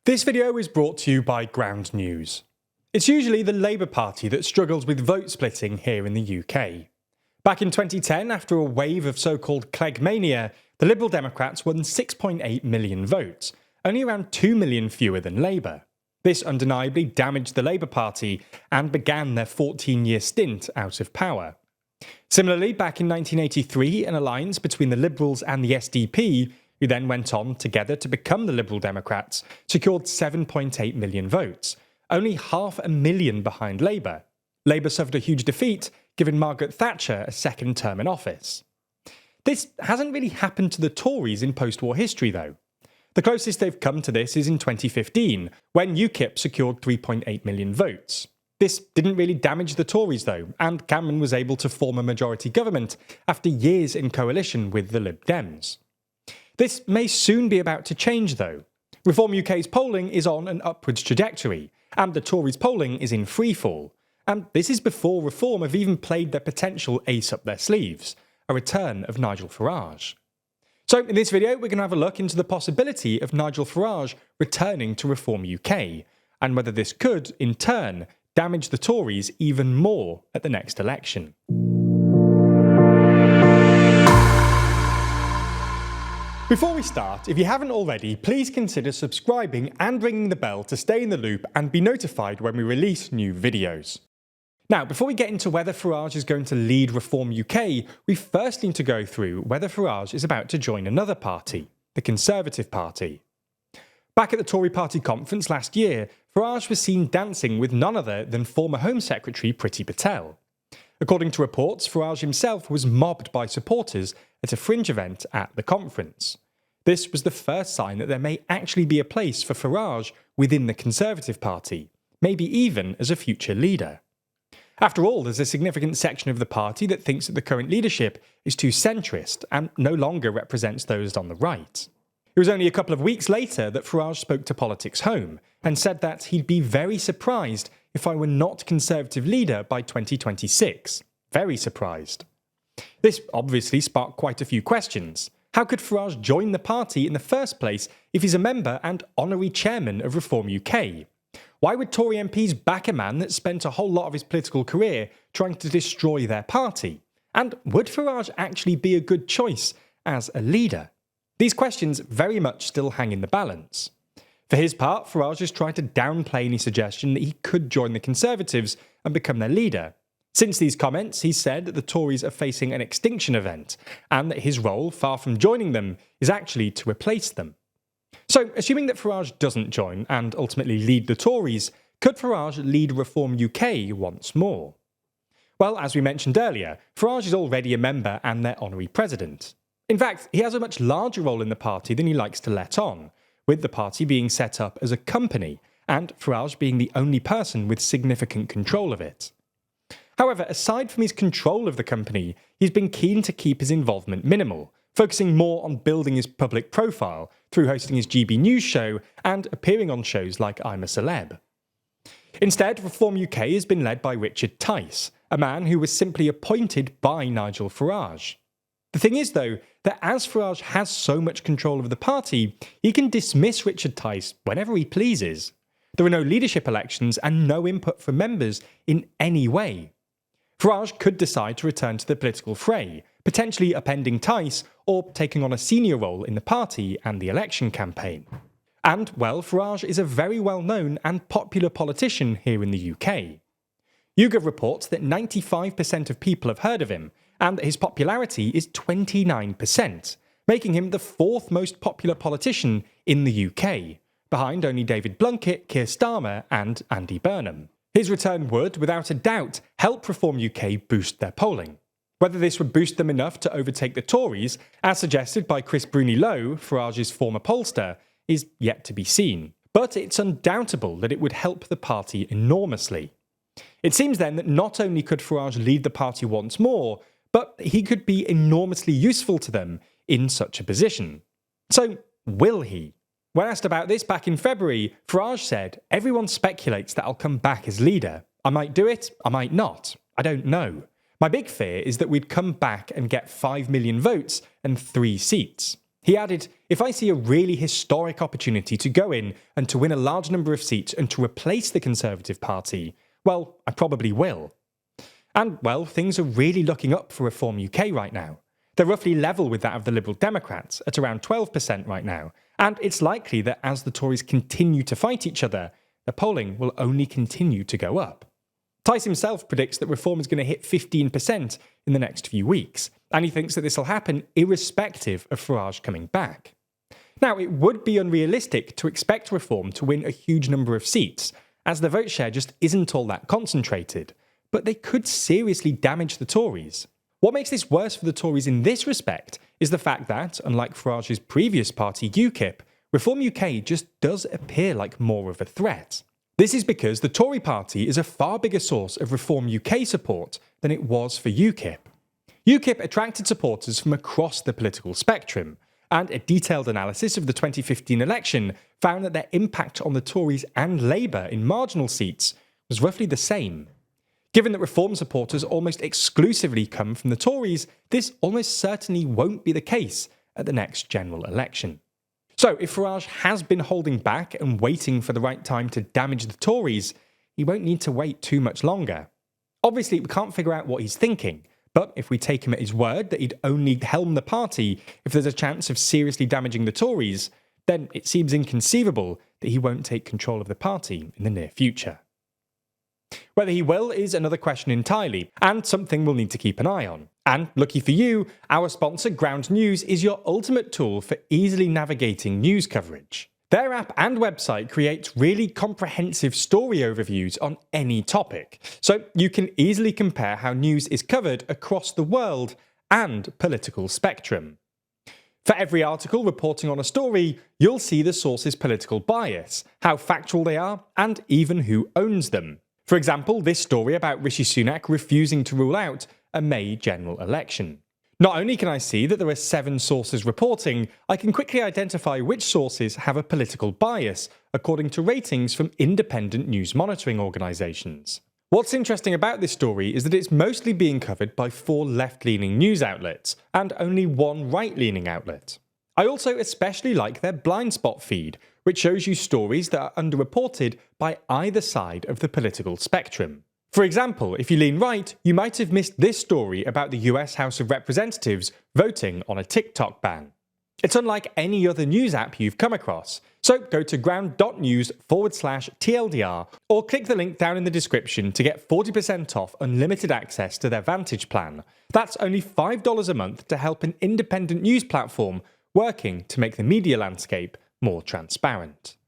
This video is brought to you by Ground News. It's usually the Labour Party that struggles with vote splitting here in the UK. Back in 2010, after a wave of so-called Cleggmania, the Liberal Democrats won 6.8 million votes, only around 2 million fewer than Labour. This undeniably damaged the Labour Party and began their 14-year stint out of power. Similarly, back in 1983, an alliance between the Liberals and the SDP, who then went on together to become the Liberal Democrats, secured 7.8 million votes, only 500,000 behind Labour. Labour suffered a huge defeat, giving Margaret Thatcher a second term in office. This hasn't really happened to the Tories in post-war history, though. The closest they've come to this is in 2015, when UKIP secured 3.8 million votes. This didn't really damage the Tories, though, and Cameron was able to form a majority government after years in coalition with the Lib Dems. This may soon be about to change, though. Reform UK's polling is on an upwards trajectory, and the Tories' polling is in freefall. And this is before Reform have even played their potential ace up their sleeves, a return of Nigel Farage. So in this video, we're going to have a look into the possibility of Nigel Farage returning to Reform UK, and whether this could, in turn, damage the Tories even more at the next election. Before we start, if you haven't already, please consider subscribing and ringing the bell to stay in the loop and be notified when we release new videos. Now, before we get into whether Farage is going to lead Reform UK, we first need to go through whether Farage is about to join another party, the Conservative Party. Back at the Tory party conference last year, Farage was seen dancing with none other than former Home Secretary Priti Patel. According to reports, Farage himself was mobbed by supporters at a fringe event at the conference. This was the first sign that there may actually be a place for Farage within the Conservative Party, maybe even as a future leader. After all, there's a significant section of the party that thinks that the current leadership is too centrist and no longer represents those on the right. It was only a couple of weeks later that Farage spoke to Politics Home and said that he'd be very surprised if I were not Conservative leader by 2026. Very surprised. This obviously sparked quite a few questions. How could Farage join the party in the first place if he's a member and honorary chairman of Reform UK? Why would Tory MPs back a man that spent a whole lot of his political career trying to destroy their party? And would Farage actually be a good choice as a leader? These questions very much still hang in the balance. For his part, Farage has tried to downplay any suggestion that he could join the Conservatives and become their leader. Since these comments, he's said that the Tories are facing an extinction event, and that his role, far from joining them, is actually to replace them. So, assuming that Farage doesn't join and ultimately lead the Tories, could Farage lead Reform UK once more? Well, as we mentioned earlier, Farage is already a member and their honorary president. In fact, he has a much larger role in the party than he likes to let on, with the party being set up as a company, and Farage being the only person with significant control of it. However, aside from his control of the company, he's been keen to keep his involvement minimal, focusing more on building his public profile through hosting his GB News show and appearing on shows like I'm a Celeb. Instead, Reform UK has been led by Richard Tice, a man who was simply appointed by Nigel Farage. The thing is, though, that as Farage has so much control of the party, he can dismiss Richard Tice whenever he pleases. There are no leadership elections and no input from members in any way. Farage could decide to return to the political fray, potentially upending Tice or taking on a senior role in the party and the election campaign. And, well, Farage is a very well-known and popular politician here in the UK. YouGov reports that 95% of people have heard of him, and that his popularity is 29%, making him the fourth most popular politician in the UK, behind only David Blunkett, Keir Starmer and Andy Burnham. His return would, without a doubt, help Reform UK boost their polling. Whether this would boost them enough to overtake the Tories, as suggested by Chris Bruni-Lowe, Farage's former pollster, is yet to be seen. But it's undoubtable that it would help the party enormously. It seems then that not only could Farage lead the party once more, but he could be enormously useful to them in such a position. So, will he? When asked about this back in February, Farage said, "Everyone speculates that I'll come back as leader. I might do it, I might not. I don't know. My big fear is that we'd come back and get 5 million votes and 3 seats. He added, "If I see a really historic opportunity to go in and to win a large number of seats and to replace the Conservative Party, well, I probably will." And, well, things are really looking up for Reform UK right now. They're roughly level with that of the Liberal Democrats, at around 12% right now, and it's likely that as the Tories continue to fight each other, the polling will only continue to go up. Tice himself predicts that Reform is going to hit 15% in the next few weeks, and he thinks that this will happen irrespective of Farage coming back. Now, it would be unrealistic to expect Reform to win a huge number of seats, as the vote share just isn't all that concentrated, but they could seriously damage the Tories. What makes this worse for the Tories in this respect is the fact that, unlike Farage's previous party UKIP, Reform UK just does appear like more of a threat. This is because the Tory party is a far bigger source of Reform UK support than it was for UKIP. UKIP attracted supporters from across the political spectrum, and a detailed analysis of the 2015 election found that their impact on the Tories and Labour in marginal seats was roughly the same. Given that Reform supporters almost exclusively come from the Tories, this almost certainly won't be the case at the next general election. So, if Farage has been holding back and waiting for the right time to damage the Tories, he won't need to wait too much longer. Obviously, we can't figure out what he's thinking, but if we take him at his word that he'd only helm the party if there's a chance of seriously damaging the Tories, then it seems inconceivable that he won't take control of the party in the near future. Whether he will is another question entirely, and something we'll need to keep an eye on. And lucky for you, our sponsor Ground News is your ultimate tool for easily navigating news coverage. Their app and website creates really comprehensive story overviews on any topic, so you can easily compare how news is covered across the world and political spectrum. For every article reporting on a story, you'll see the source's political bias, how factual they are, and even who owns them. For example, this story about Rishi Sunak refusing to rule out a May general election. Not only can I see that there are 7 sources reporting, I can quickly identify which sources have a political bias, according to ratings from independent news monitoring organisations. What's interesting about this story is that it's mostly being covered by 4 left-leaning news outlets, and only 1 right-leaning outlet. I also especially like their blind spot feed, which shows you stories that are underreported by either side of the political spectrum. For example, if you lean right, you might have missed this story about the US House of Representatives voting on a TikTok ban. It's unlike any other news app you've come across, so go to ground.news/TLDR or click the link down in the description to get 40% off unlimited access to their Vantage plan. That's only $5 a month to help an independent news platform working to make the media landscape more transparent.